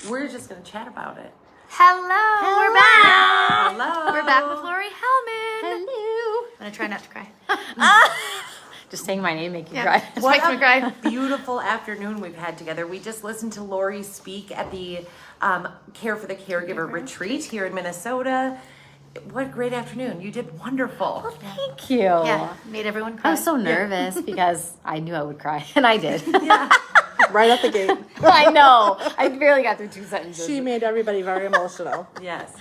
we're just going to chat about it. Hello. We're back. Hello. We're back with Lori Hellman. Hello. I'm going to try not to cry. Just saying my name make you cry. Just makes me cry. Beautiful afternoon we've had together. We just listened to Lori speak at the Care for the Caregiver retreat here in Minnesota. What a great afternoon. You did wonderful. Well, thank you. Yeah, made everyone cry. I was so nervous because I knew I would cry, and I did. Yeah. Right out the gate. I know. I barely got through 2 sentences. She made everybody very emotional. Yes.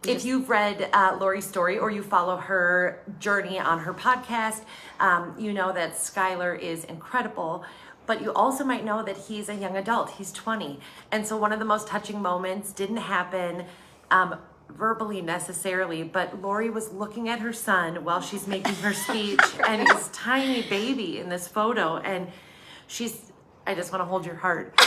If you've read Lori's story or you follow her journey on her podcast, you know that Skylar is incredible, but you also might know that he's a young adult. He's 20. And so one of the most touching moments didn't happen verbally necessarily, but Lori was looking at her son while she's making her speech and his tiny baby in this photo. And I just want to hold your heart.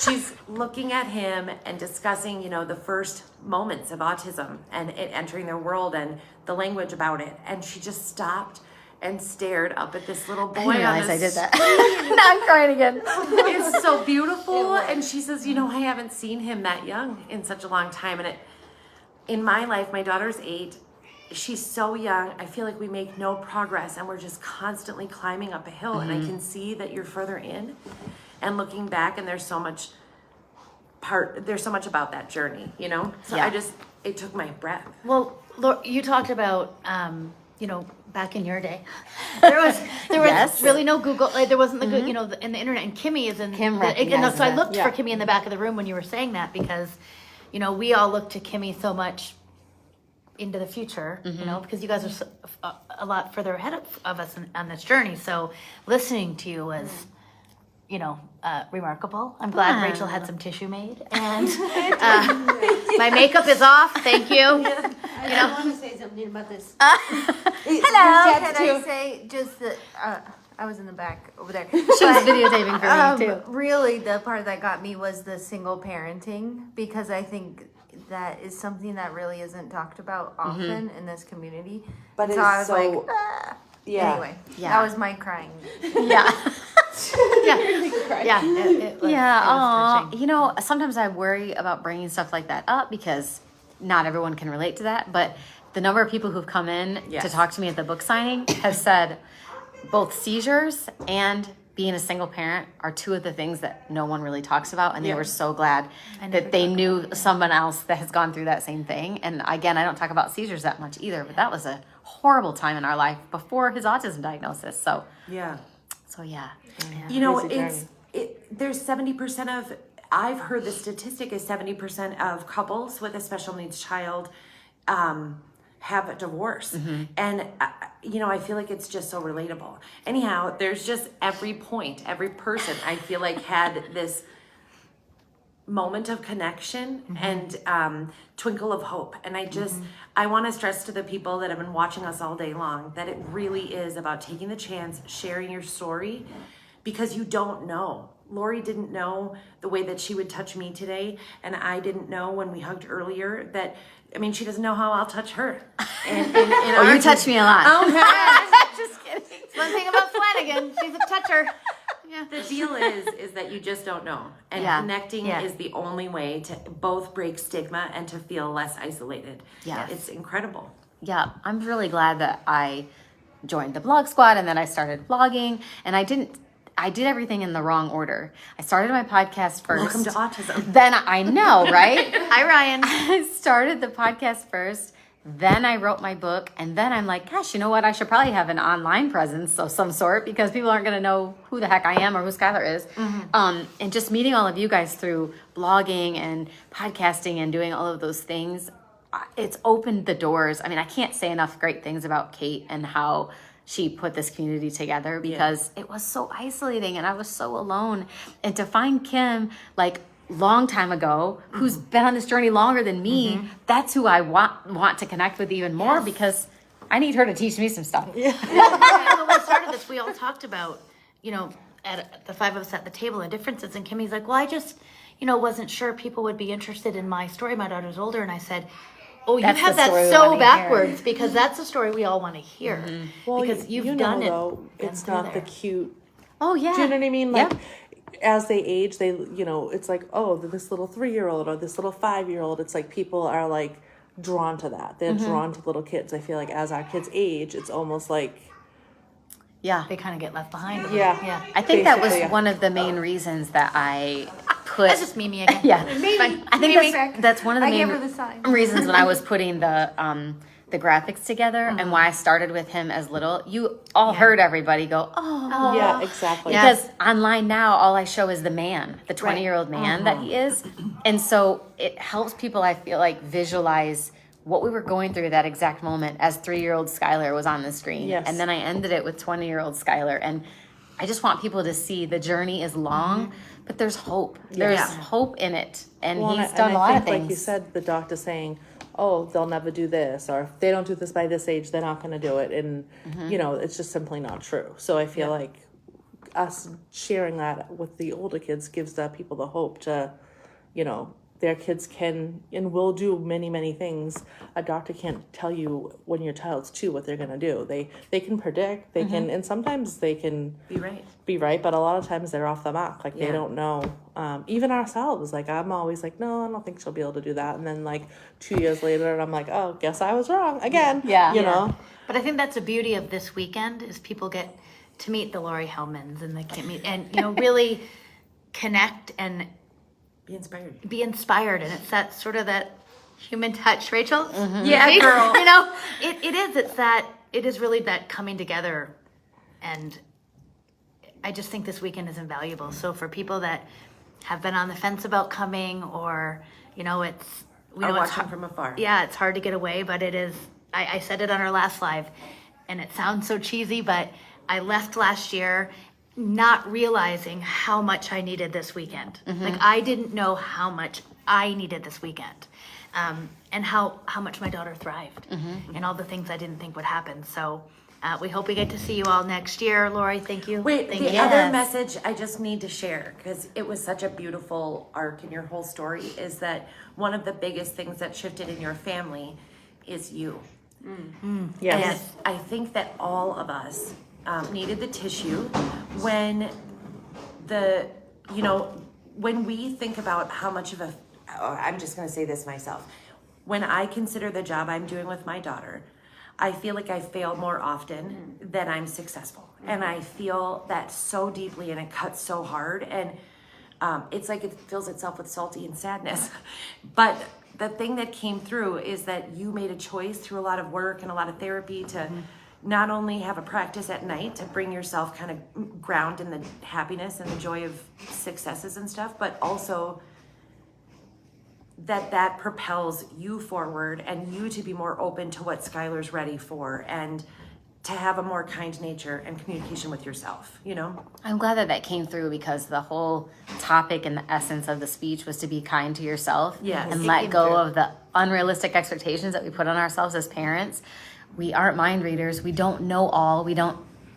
She's looking at him and discussing, you know, the first moments of autism and it entering their world and the language about it. And she just stopped and stared up at this little boy. I didn't realize I did that. Now I'm crying again. It's so beautiful. And she says, you know, I haven't seen him that young in such a long time. And in my life, my daughter's 8. She's so young. I feel like we make no progress and we're just constantly climbing up a hill. Mm-hmm. And I can see that you're further in and looking back, and there's so much about that journey, you know? So yeah. It took my breath. Well, you talked about, you know, back in your day, there was Yes. really no Google, like there wasn't the good, you know, in the internet, and Kimmy is in Kim so recognizes I that. looked for Kimmy in the back of the room when you were saying that, because, you know, we all look to Kimmy so much into the future, you know, because you guys are a lot further ahead of us on this journey. So listening to you was, you know, remarkable. I'm glad Rachel had some tissue made, and my makeup is off. Thank you. I want to say something about this. Hello. Can I say just that I was in the back over there. She was videotaping for me, too. Really, the part that got me was the single parenting, because I think that is something that really isn't talked about often in this community. But so I was like, ah. Anyway, that was my crying. Yeah. Yeah, it was touching. You know, sometimes I worry about bringing stuff like that up because not everyone can relate to that. But the number of people who've come in to talk to me at the book signing have said both seizures and being a single parent are 2 of the things that no one really talks about. And they were so glad that they knew someone else that has gone through that same thing. And again, I don't talk about seizures that much either, but that was a horrible time in our life before his autism diagnosis. So Yeah. You know, there's 70% of, I've heard the statistic is 70% of couples with a special needs child have a divorce. Mm-hmm. And, you know, I feel like it's just so relatable. Anyhow, there's just every person I feel like had this moment of connection and twinkle of hope. And I want to stress to the people that have been watching us all day long that it really is about taking the chance, sharing your story, because you don't know. Lori didn't know the way that she would touch me today, and I didn't know when we hugged earlier that, I mean, she doesn't know how I'll touch her. And you touch me a lot. Okay. Just kidding. One thing about Flanagan, she's a toucher. Yeah. The deal is that you just don't know. And connecting is the only way to both break stigma and to feel less isolated. Yes. It's incredible. Yeah, I'm really glad that I joined the blog squad and then I started blogging, and I did everything in the wrong order. I started my podcast first. Welcome to autism. Then I know, right? Hi, Ryan. I started the podcast first. Then I wrote my book, and then I'm like, gosh, you know what? I should probably have an online presence of some sort because people aren't going to know who the heck I am or who Skylar is. Mm-hmm. And just meeting all of you guys through blogging and podcasting and doing all of those things, it's opened the doors. I mean, I can't say enough great things about Kate and how she put this community together because it was so isolating and I was so alone. And to find Kim, like, long time ago, who's been on this journey longer than me, that's who I want to connect with even more because I need her to teach me some stuff. When we started this, we all talked about, you know, at the 5 of us at the table, the differences. And Kimmy's like, well, I just, you know, wasn't sure people would be interested in my story. My daughter's older. And I said, oh, you have that so backwards because that's the story we all want to hear. Well, because you've you done know, it. though, it's not the cute. Oh, yeah. Do you know what I mean? Like, as they age, they, it's like, oh, this little 3-year-old or this little 5-year-old, it's like people are like drawn to that. They're drawn to little kids. I feel like as our kids age, it's almost like, Yeah. They kind of get left behind. Yeah. Yeah. I think that was Basically, yeah. one of the main reasons that I put. That's just Mimi again. Yeah. Fine. I think that's one of the I gave main her the sign. reasons when I was putting the graphics together and why I started with him as little. You all heard everybody go, oh. yeah, exactly. Because online now, all I show is the man, the 20-year-old man that he is. And so it helps people, I feel like, visualize what we were going through at that exact moment as 3-year-old Skylar was on the screen. Yes. And then I ended it with 20-year-old Skylar. And I just want people to see the journey is long, but there's hope. There's hope in it. And he's done a lot of things. Like you said, the doctor saying, oh, they'll never do this, or if they don't do this by this age, they're not going to do it. And, it's just simply not true. So I feel like us sharing that with the older kids gives the people the hope to, their kids can and will do many, many things. A doctor can't tell you when your child's 2 what they're going to do. They can predict, they can, and sometimes they can be right, but a lot of times they're off the mark. Like they don't know. Even ourselves, like I'm always like, no, I don't think she'll be able to do that. And then like 2 years later, and I'm like, oh, guess I was wrong again. Yeah. You know? But I think that's the beauty of this weekend is people get to meet the Lori Hellmans and they can meet and really connect and be inspired. And it's that sort of that human touch, Rachel. Yeah, girl. It is really that coming together. And I just think this weekend is invaluable. So for people that have been on the fence about coming or, it's, we know it's watching from afar. Yeah, it's hard to get away, but it is, I said it on our last live and it sounds so cheesy, but I left last year not realizing how much I needed this weekend. Like I didn't know how much I needed this weekend, and how much my daughter thrived, and all the things I didn't think would happen. So we hope we get to see you all next year. Lori, thank you. Wait, thank the you. other message I just need to share, because it was such a beautiful arc in your whole story, is that one of the biggest things that shifted in your family is you. Yes. And I think that all of us needed the tissue when when we think about how much of I'm just going to say this myself. When I consider the job I'm doing with my daughter, I feel like I fail more often than I'm successful. And I feel that so deeply and it cuts so hard. And it's like it fills itself with salty and sadness. But the thing that came through is that you made a choice through a lot of work and a lot of therapy to not only have a practice at night to bring yourself kind of ground in the happiness and the joy of successes and stuff, but also that propels you forward and you to be more open to what Skylar's ready for and to have a more kind nature and communication with yourself, I'm glad that came through because the whole topic and the essence of the speech was to be kind to yourself and let go of the unrealistic expectations that we put on ourselves as parents. We aren't mind readers. We don't know all.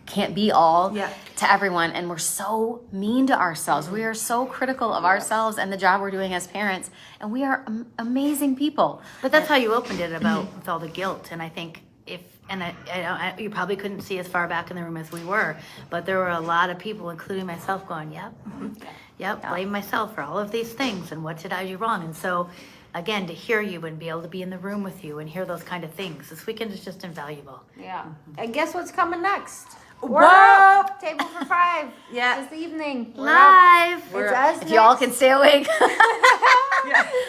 Can't be all to everyone. And we're so mean to ourselves. We are so critical of ourselves and the job we're doing as parents. And we are amazing people. But that's how you opened it about with all the guilt. And I think you probably couldn't see as far back in the room as we were, but there were a lot of people, including myself, going, blame myself for all of these things. And what did I do wrong? And so, again, to hear you and be able to be in the room with you and hear those kind of things, this weekend is just invaluable. Yeah. And guess what's coming next? We're up. Table for 5. Yeah. This evening. Live. It's us If y'all next. can stay awake.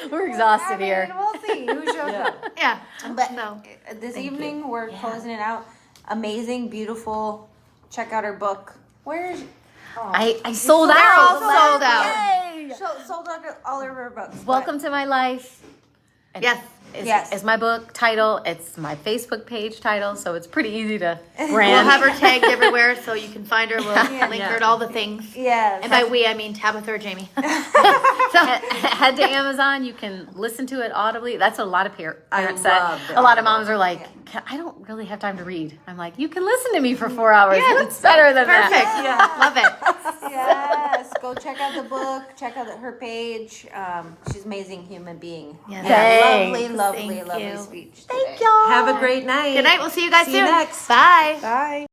We're exhausted here. We'll see who shows up. Yeah. But So, this evening we're closing it out. Amazing, beautiful. Check out her book. Where is? I sold out. sold out. Yay! Sold out all of her books. Welcome to my life. And Yes. It's my book title. It's my Facebook page title, so it's pretty easy to We'll brand. have her tagged everywhere so you can find her. We'll link her to all the things. Yes. And by we, I mean Tabitha or Jamie. Head to Amazon. You can listen to it audibly. That's what a lot of parents said. A lot of moms are like, I don't really have time to read. I'm like, you can listen to me for 4 hours. It's better than Perfect. that. Love it. Yes. Go check out the book. Check out her page. She's an amazing human being. Yes. Thanks. Lovely Thank you. speech. Thank y'all. Have a great night. Good night. We'll see you guys See you soon. next. Bye. Bye.